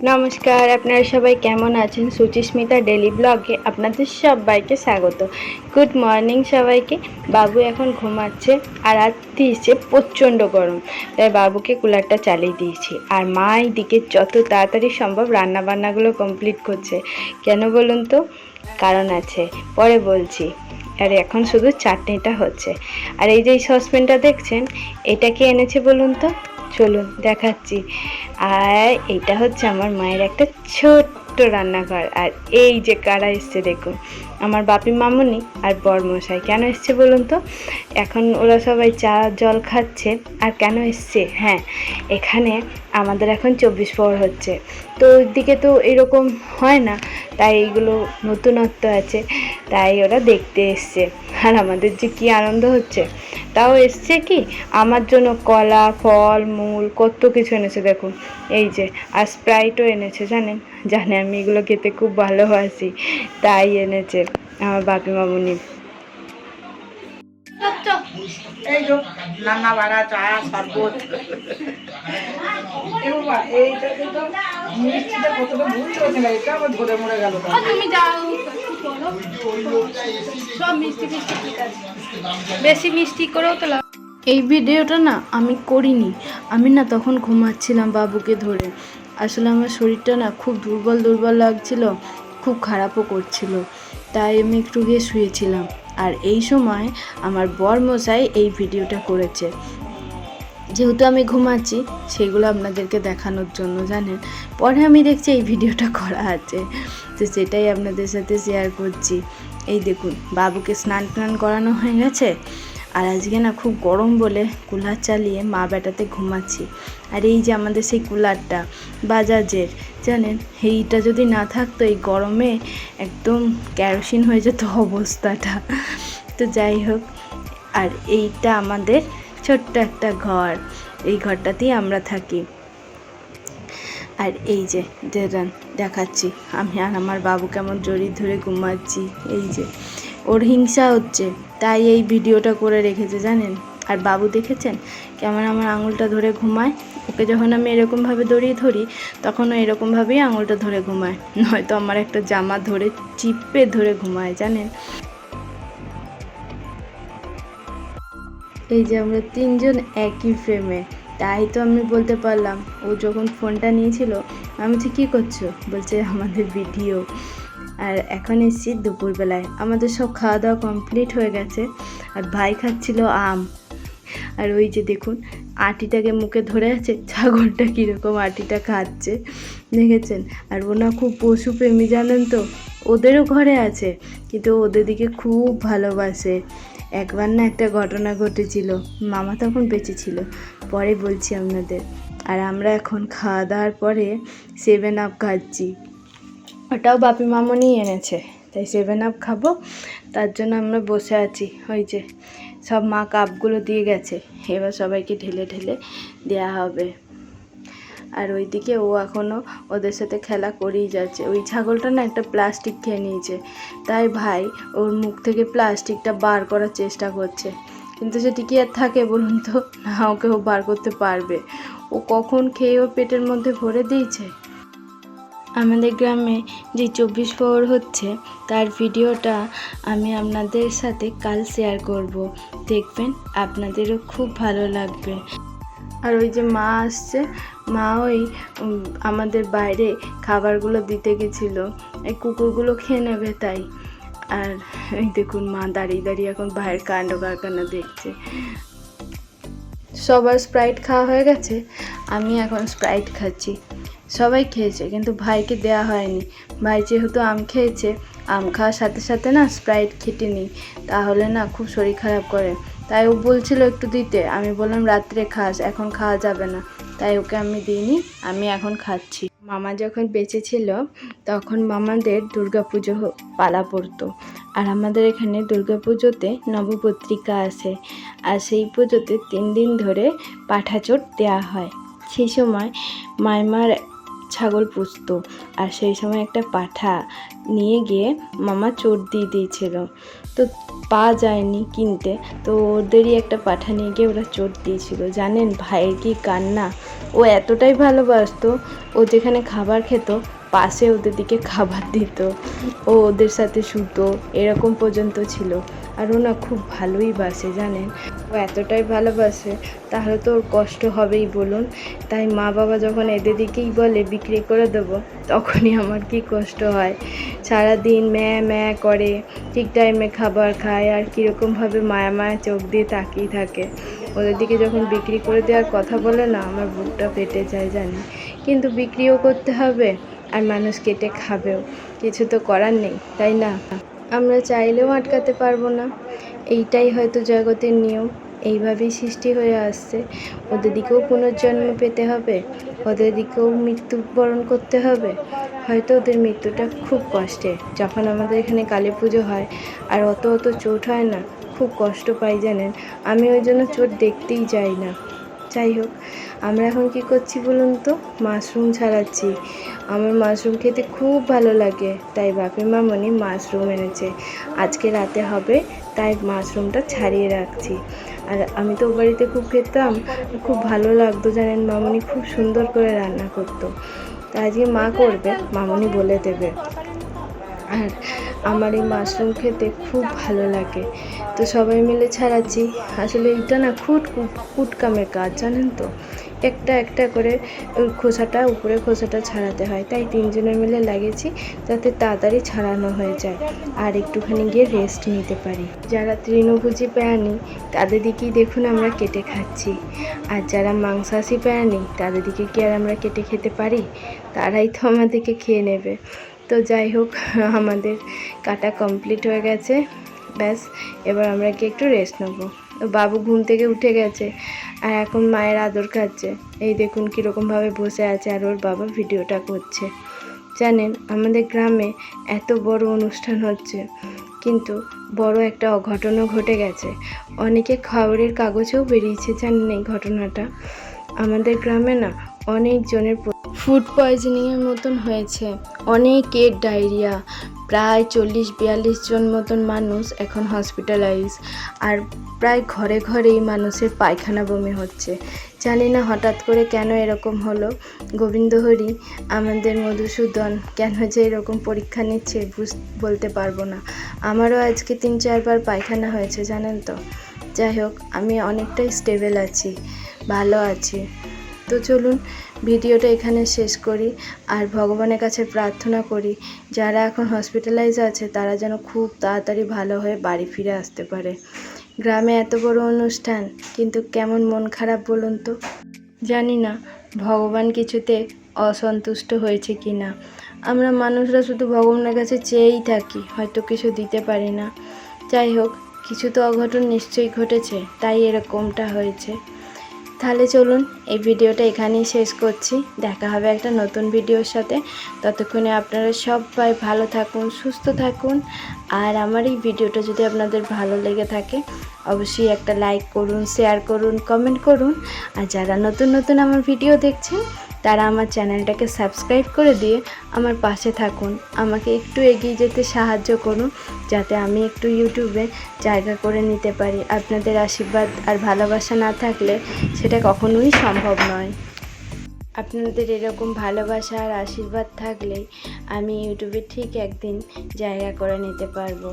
নমস্কার, আপনারা সবাই কেমন আছেন? সুচিস্মিতা ডেলি ব্লগে আপনাদের সবাইকে স্বাগত। গুড মর্নিং সবাইকে। বাবু এখন ঘুমাচ্ছে আর আজ দিয়েছে প্রচণ্ড গরম, তাই বাবুকে কুলারটা চালিয়ে দিয়েছি। আর মা এইদিকে যত তাড়াতাড়ি সম্ভব রান্নাবান্নাগুলো কমপ্লিট করছে। কেন বলুন তো? কারণ আছে, পরে বলছি। আর এখন শুধু চাটনিটা হচ্ছে। আর এই যে সসপ্যানটা দেখছেন, এটা কে এনেছে বলুন তো? চলুন দেখাচ্ছি। আর এইটা হচ্ছে আমার মায়ের একটা ছোট্ট রান্নাঘর। আর এই যে কারা এসছে দেখুন, আমার বাপি মামুনি আর বরমশাই। কেন এসছে বলুন তো? এখন ওরা সবাই চা জল খাচ্ছে। আর কেন এসছে? হ্যাঁ, এখানে আমাদের এখন 24 প্রহর হচ্ছে, তো ওইদিকে তো এরকম হয় না, তাই এইগুলো নতুনত্ব আছে, তাই ওরা দেখতে এসছে। আর আমাদের যে কি আনন্দ হচ্ছে। তাও এসছে কি আমার জন্য কলা, ফল মূল কত কিছু এনেছে দেখুন। এই যে আর স্প্রাইটও এনেছে। জানে আমি এগুলো খেতে খুব ভালোবাসি, তাই এনেছে আমার বাপি মামুনি। এই যে নানা বাড়া চা শরবত এইটাতে তো মিষ্টিটা কতটা ভুল করেছিল, এটা আবার ধরে মরে গেল। তুমি যাও, সব মিষ্টি মিষ্টি ঠিক আছে, বেশি মিষ্টি করেও তো লাভ। এই ভিডিওটা না আমি করিনি, আমি না তখন ঘুমাচ্ছিলাম বাবুকে ধরে। আসলে আমার শরীরটা না খুব দুর্বল দুর্বল লাগছিল, খুব খারাপও করছিল, তাই আমি একটু গিয়ে শুয়েছিলাম। আর এই সময় আমার বরমশাই এই ভিডিওটা করেছে, যেহেতু আমি ঘুমাচ্ছি সেগুলো আপনাদেরকে দেখানোর জন্য। পরে আমি দেখছি এই ভিডিওটা করা আছে, তো সেটাই আপনাদের সাথে শেয়ার করছি। এই দেখুন, বাবুকে স্নান টান করানো হয়ে গেছে। আর আজকে না খুব গরম বলে কুলার চালিয়ে মা বেটাতে ঘুমাচ্ছি। আর এই যে আমাদের সেই কুলারটা বাজাজের, এইটা যদি না থাকতো এই গরমে একদম কেরোসিন হয়ে যেত অবস্থাটা। তো যাই হোক, আর এইটা আমাদের ছোট্ট একটা ঘর, এই ঘরটাতেই আমরা থাকি। আর এই যে দেখাচ্ছি আমি আর আমার বাবু কেমন জড়িয়ে ধরে ঘুমাচ্ছি। এই যে ওর হিংসা হচ্ছে, তাই এই ভিডিওটা করে রেখেছে আর বাবু দেখেছেন কেমন আমার আঙুলটা ধরে ঘুমায়। ওকে যখন আমি এরকমভাবে দড়িয়ে ধরি তখন ও এরকমভাবেই আঙুলটা ধরে ঘুমায়, নয়তো আমার একটা জামা ধরে চিপে ধরে ঘুমায়। এই যে আমরা তিনজন একই ফ্রেমে, তাই তো আমি বলতে পারলাম। ও যখন ফোনটা নিয়েছিল আমি বলছি কী করছো, বলছে আমাদের ভিডিও। আর এখন এসেছি দুপুরবেলায়, আমাদের সব খাওয়া দাওয়া কমপ্লিট হয়ে গেছে। আর ভাই খাচ্ছিল আম। আর ওই যে দেখুন আটিটাকে মুখে ধরে আছে, ছাগলটা কীরকম আটিটা খাচ্ছে দেখেছেন। আর ওনা খুব পশুপ্রেমী জানেন তো, ওদেরও ঘরে আছে কিন্তু ওদের দিকে খুব ভালোবাসে। একবার না একটা ঘটনা ঘটেছিল, মামা তখন বেঁচে ছিল, পরে বলছি আপনাদের। আর আমরা এখন খাওয়া দাওয়ার পরে 7 আপ খাচ্ছি, ওটাও বাপি মামনি এনেছে, তাই 7 আপ খাবো, তার জন্য আমরা বসে আছি। ওই যে সব মা কাপগুলো দিয়ে গেছে, এবার সবাইকে ঢেলে ঢেলে দেওয়া হবে। আর ওইদিকে ও এখনও ওদের সাথে খেলা করেই যাচ্ছে। ওই ছাগলটা না একটা প্লাস্টিক খেয়ে নিয়েছে, তাই ভাই ওর মুখ থেকে প্লাস্টিকটা বার করার চেষ্টা করছে, কিন্তু সেটি কি আর থাকে বলুন তো? না, ওকে ও বার করতে পারবে? ও কখন খেয়ে ওর পেটের মধ্যে ভরে দিয়েছে। আমাদের গ্রামে যে 24 প্রহর হচ্ছে তার ভিডিওটা আমি আপনাদের সাথে কাল শেয়ার করব, দেখবেন আপনাদেরও খুব ভালো লাগবে। আর ওই যে মা আসছে, মা ওই আমাদের বাইরে খাবারগুলো দিতে গেছিলো, এই কুকুরগুলো খেয়ে নেবে তাই। আর এই দেখুন মা দাঁড়িয়ে দাঁড়িয়ে এখন বাইরের কাণ্ড কারখানা দেখছে। সবার স্প্রাইট খাওয়া হয়ে গেছে, আমি এখন স্প্রাইট খাচ্ছি। সবাই খেয়েছে কিন্তু ভাইকে দেয়া হয়নি, ভাই যেহেতু আম খেয়েছে, আম খাওয়ার সাথে সাথে না স্প্রাইট খেতে নিই, তাহলে না খুব শরীর খারাপ করে। তাই ও বলছিল একটু দিতে, আমি বললাম রাত্রে খাস, এখন খাওয়া যাবে না, তাই ওকে আমি দিইনি, আমি এখন খাচ্ছি। মামা যখন বেঁচে ছিল তখন মামাদের দুর্গাপুজো পালা পড়তো। আর আমাদের এখানে দুর্গাপুজোতে নবপত্রিকা আসে, আর সেই পুজোতে 3 দিন ধরে পাঠাচোট দেওয়া হয়। সেই সময় মাইমার ছাগল পুষতো, আর সেই সময় একটা পাঠা নিয়ে গিয়ে মামা চোট দিয়ে দিয়েছিল, তো পাওয়া যায়নি কিনতে, তো ওদেরই একটা পাঠা নিয়ে গিয়ে ওরা চোট দিয়েছিল। জানেন ভাইয়ের কি কান্না, ও এতটাই ভালোবাসতো, ও যেখানে খাবার খেত পাশে ওদের দিকে খাবার দিত, ও ওদের সাথে শুতো, এরকম পর্যন্ত ছিল। আর ও না খুব ভালোই বাসে, জানেন ও এতটাই ভালোবাসে, তাহলে তো ওর কষ্ট হবেই বলুন। তাই মা বাবা যখন এদের দিকেই বলে বিক্রি করে দেবো, তখনই আমার কি কষ্ট হয়। সারাদিন ম্যাঁ করে, ঠিক টাইমে খাবার খায়, আর কীরকমভাবে মায়া মায়া চোখ দিয়ে তাকিয়ে থাকে। ওদের দিকে যখন বিক্রি করে দেওয়ার কথা বলে না, আমার বুকটা ফেটে যায় জানি, কিন্তু বিক্রিও করতে হবে আর মানুষ কেটে খাবেও, কিছু তো করার নেই, তাই না? আমরা চাইলেও আটকাতে পারবো না, এইটাই হয়তো জগতের নিয়ম, এইভাবেই সৃষ্টি হয়ে আসছে। ওদের দিকেও পুনর্জন্ম পেতে হবে, ওদের দিকেও মৃত্যুবরণ করতে হবে। হয়তো ওদের মৃত্যুটা খুব কষ্টের। যখন আমাদের এখানে কালী পুজো হয় আর অত চোট হয় না, খুব কষ্ট পাই জানেন, আমি ওই জন্য চোট দেখতেই যাই না। যাই হোক, আমরা এখন কি করছি বলুন তো, মাশরুম ছাড়াচ্ছি। আমার মাশরুম খেতে খুব ভালো লাগে, তাই বাপি মামনি মাশরুম এনেছে, আজকে রাতে হবে, তাই মাশরুমটা ছাড়িয়ে রাখছি। আর আমি তো বাড়িতে খুব খেতাম, খুব ভালো লাগতো জানেন, মামনি খুব সুন্দর করে রান্না করতো, তাই আজকে মা করবে, মামনি বলে দেবে। আর আমার এই মাশরুম খেতে খুব ভালো লাগে, তো সবাই মিলে ছাড়াচ্ছি। আসলে এটা না কুটকামের কাজ, জানেন তো, একটা করে ওই উপরে খোসাটা ছাড়াতে হয়, তাই তিনজনে মিলে লাগিয়েছি যাতে তাড়াতাড়ি ছাড়ানো হয়ে যায় আর একটুখানি গিয়ে রেস্ট নিতে পারি। যারা তৃণভোজী প্রাণী তাদের দিকেই দেখুন আমরা কেটে খাচ্ছি, আর যারা মাংসাশী প্রাণী তাদের দিকে কি আর আমরা কেটে খেতে পারি? তারাই তো আমাদেরকে খেয়ে নেবে। তো যাই হোক, আমাদের কাটা কমপ্লিট হয়ে গেছে, ব্যাস এবার আমরা কি একটু রেস্ট নেবো। বাবু ঘুম থেকে উঠে গেছে আর এখন মায়ের আদর খাচ্ছে, এই দেখুন কীরকমভাবে বসে আছে, আর ওর বাবা ভিডিওটা করছে। জানেন আমাদের গ্রামে এত বড় অনুষ্ঠান হচ্ছে, কিন্তু বড় একটা অঘটনও ঘটে গেছে, অনেকে খবরের কাগজেও বেরিয়েছে, জানেন এই ঘটনাটা। আমাদের গ্রামে না অনেকজনের ফুড পয়জনিংয়ের মতন হয়েছে, অনেকের ডায়রিয়া, প্রায় 40-42 জন মতন মানুষ এখন হসপিটালাইজ, আর প্রায় ঘরে ঘরেই মানুষের পায়খানা বমি হচ্ছে। জানি না হঠাৎ করে কেন এরকম হলো, গোবিন্দ হরি আমাদের মধুসূদন কেন যে এরকম পরীক্ষা নিচ্ছে বলতে পারবো না। আমারও আজকে 3-4 বার পায়খানা হয়েছে জানেন তো। যাই হোক, আমি অনেকটাই স্টেবল আছি, ভালো আছি। তো চলুন ভিডিওটা এখানে শেষ করি, আর ভগবানের কাছে প্রার্থনা করি যারা এখন হসপিটালাইজ আছে তারা যেন খুব তাড়াতাড়ি ভালো হয়ে বাড়ি ফিরে আসতে পারে। গ্রামে এত বড় অনুষ্ঠান, কিন্তু কেমন মন খারাপ বলুন তো। জানি না ভগবান কিছুতে অসন্তুষ্ট হয়েছে কি না। আমরা মানুষরা শুধু ভগবানের কাছে চেয়েই থাকি, হয়তো কিছু দিতে পারি না। যাই হোক, কিছু তো অঘটন নিশ্চয়ই ঘটেছে, তাই এরকমটা হয়েছে। তাহলে চলুন এই ভিডিওটা এখানেই শেষ করছি, দেখা হবে একটা নতুন ভিডিওর সাথে। ততক্ষণে আপনারা সবাই ভালো থাকুন, সুস্থ থাকুন, আর আমার এই ভিডিওটা যদি আপনাদের ভালো লেগে থাকে অবশ্যই একটা লাইক করুন, শেয়ার করুন, কমেন্ট করুন, আর যারা নতুন আমার ভিডিও দেখছেন তারা আমার চ্যানেলটাকে সাবস্ক্রাইব করে দিয়ে আমার পাশে থাকুন, আমাকে একটু এগিয়ে যেতে সাহায্য করুন, যাতে আমি একটু ইউটিউবে জায়গা করে নিতে পারি। আপনাদের আশীর্বাদ আর ভালোবাসা না থাকলে সেটা কখনোই সম্ভব নয়। আপনাদের এরকম ভালোবাসা আর আশীর্বাদ থাকলেই আমি ইউটিউবে ঠিক একদিন জায়গা করে নিতে পারবো।